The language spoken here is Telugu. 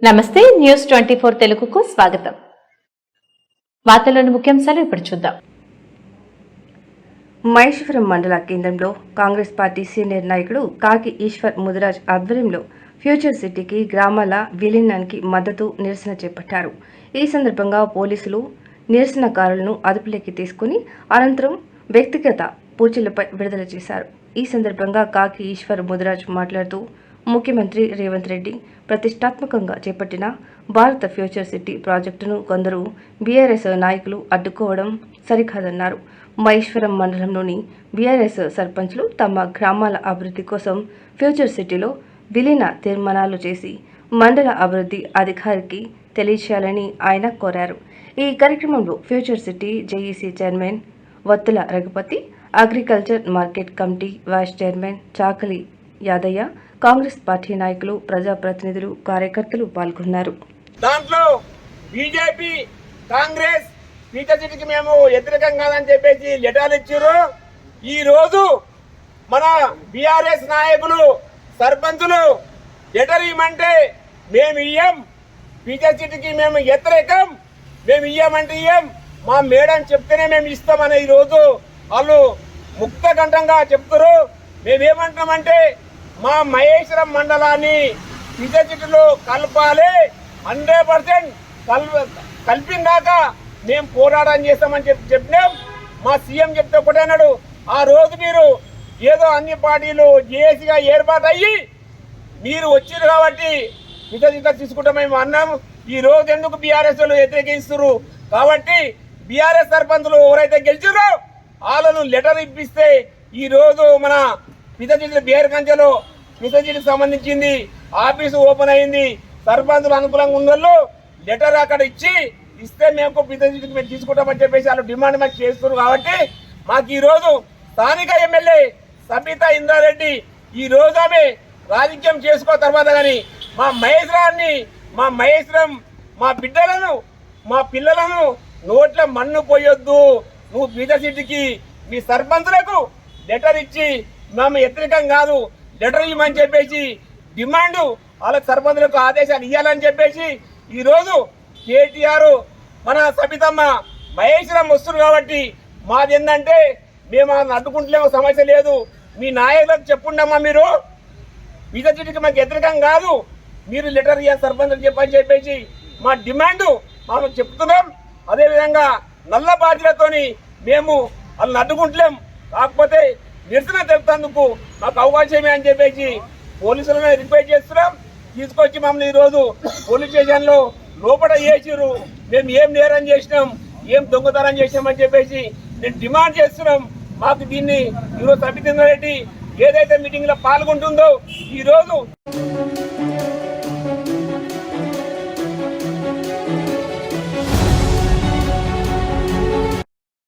నమస్తే న్యూస్ 24 తెలుగుకు స్వాగతం. వార్తల్లోని ముఖ్యాంశాలు ఇప్పుడు చూద్దాం. మహేశ్వరం మండల కేంద్రంలో కాంగ్రెస్ పార్టీ సీనియర్ నాయకుడు కాకి ఈశ్వర్ ముదిరాజ్ ఆధ్వర్యంలో ఫ్యూచర్ సిటీకి గ్రామాల విలీనానికి మద్దతు నిరసన చేపట్టారు. ఈ సందర్భంగా పోలీసులు నిరసనకారులను అదుపులోకి తీసుకుని అనంతరం వ్యక్తిగత పూజలపై విడుదల చేశారు. ఈ సందర్భంగా కాకి ఈశ్వర్ ముదిరాజ్ మాట్లాడుతూ ముఖ్యమంత్రి రేవంత్ రెడ్డి ప్రతిష్టాత్మకంగా చేపట్టిన భారత ఫ్యూచర్ సిటీ ప్రాజెక్టును కొందరు బీఆర్ఎస్ నాయకులు అడ్డుకోవడం సరికాదన్నారు. మహేశ్వరం మండలంలోని బీఆర్ఎస్ సర్పంచ్లు తమ గ్రామాల అభివృద్ధి కోసం ఫ్యూచర్ సిటీలో విలీన తీర్మానాలు చేసి మండల అభివృద్ధి అధికారికి తెలియచేయాలని ఆయన కోరారు. ఈ కార్యక్రమంలో future city JEC chairman Vattula Raghupathi, agriculture market committee vice chairman Chakali Yadaiah, Congress party నాయకులు, ప్రజాప్రతినిధులు, కార్యకర్తలు పాల్గొన్నారు. దాంట్లో బీజేపీ, కాంగ్రెస్ ఫ్యూచర్ సిటీకి మేము వ్యతిరేకం కాదని చెప్పేసి లెటర్లు ఇచ్చారు. ఈ రోజు మన బీఆర్ఎస్ నాయకులు, సర్పంచులు లెటర్ ఇవ్వమంటే మేము ఇయ్యం, ఫ్యూచర్ సిటీకి మేము వ్యతిరేకం, మేము ఇయ్యమంటే ఇయ్యం, మా మేడం చెప్తేనే మేము ఇస్తామని ఈ రోజు వాళ్ళు ముక్తకంఠంగా చెప్తారు. మేమేమంటామంటే మా మహేశ్వరం మండలాన్ని ఫ్యూచర్ సిటీలో కలపాలి, 100% కలిపిందాక మేము పోరాటం చేస్తామని చెప్పినాం. మా సీఎం చెప్తే ఒకటే అన్నాడు, ఆ రోజు మీరు ఏదో అన్ని పార్టీలు జేఏసీగా ఏర్పాటయ్యి మీరు వచ్చారు కాబట్టి ఫ్యూచర్ సిటీ తీసుకుంటాం మేము అన్నాం. ఈ రోజు ఎందుకు బీఆర్ఎస్ వాళ్ళు వ్యతిరేకిస్తారు కాబట్టి బీఆర్ఎస్ సర్పంచులు ఎవరైతే గెలిచారో వాళ్ళను లెటర్ ఇప్పిస్తే ఈ రోజు మన ఫ్యూచర్ సిటీ బీఆర్ ఫ్యూచర్ సిటీకి సంబంధించింది ఆఫీసు ఓపెన్ అయింది. సర్పంచులు అనుకూలంగా ఉన్నోళ్ళు లెటర్ అక్కడ ఇస్తే మేము ఫ్యూచర్ సిటీకి మేము తీసుకుంటామని చెప్పేసి వాళ్ళు డిమాండ్ మాకు చేస్తున్నారు. కాబట్టి మాకు ఈ రోజు స్థానిక ఎమ్మెల్యే సబితా ఇంద్రారెడ్డి ఈ రోజు ఆమె రాజకీయం చేసుకో తర్వాత కానీ మా మహేశ్వరం మా బిడ్డలను, మా పిల్లలను నోట్ల మన్ను పోయొద్దు, నువ్వు ఫ్యూచర్ సిటీకి మీ సర్పంచులకు లెటర్ ఇచ్చి మేము వ్యతిరేకం కాదు, లెటర్ ఇవ్వమని చెప్పేసి డిమాండ్ వాళ్ళకి సర్పంచులకు ఆదేశాలు ఇవ్వాలని చెప్పేసి ఈరోజు కేటీఆర్ మన సబితమ్మ మహేశ్వరం వస్తున్నారు. కాబట్టి మాది ఏంటంటే మేము అడ్డుకుంటలేము, సమస్య లేదు, మీ నాయకులకు చెప్పుండమ్మా మీరు ఫ్యూచర్ సిటీకి మాకు వ్యతిరేకం కాదు, మీరు లెటర్ ఇవ్వాలి సర్పంచులకు చెప్పని చెప్పేసి మా డిమాండ్ మనం చెప్తున్నాం. అదేవిధంగా నల్ల బాధ్యులతోని మేము వాళ్ళని అడ్డుకుంటలేం, కాకపోతే నిరసన తెలుపుతందుకు మాకు అవకాశమే అని చెప్పేసి పోలీసులను రిక్వెస్ట్ చేస్తున్నాం. తీసుకొచ్చి మమ్మల్ని ఈరోజు పోలీస్ స్టేషన్లో లోపల చేసిరు. మేము ఏం నేరం చేసినాం, ఏం దొంగతనం చేసినామని చెప్పేసి నేను డిమాండ్ చేస్తున్నాం. మాకు దీన్ని ఈరోజు సబితా రెడ్డి ఏదైతే మీటింగ్లో పాల్గొంటుందో ఈరోజు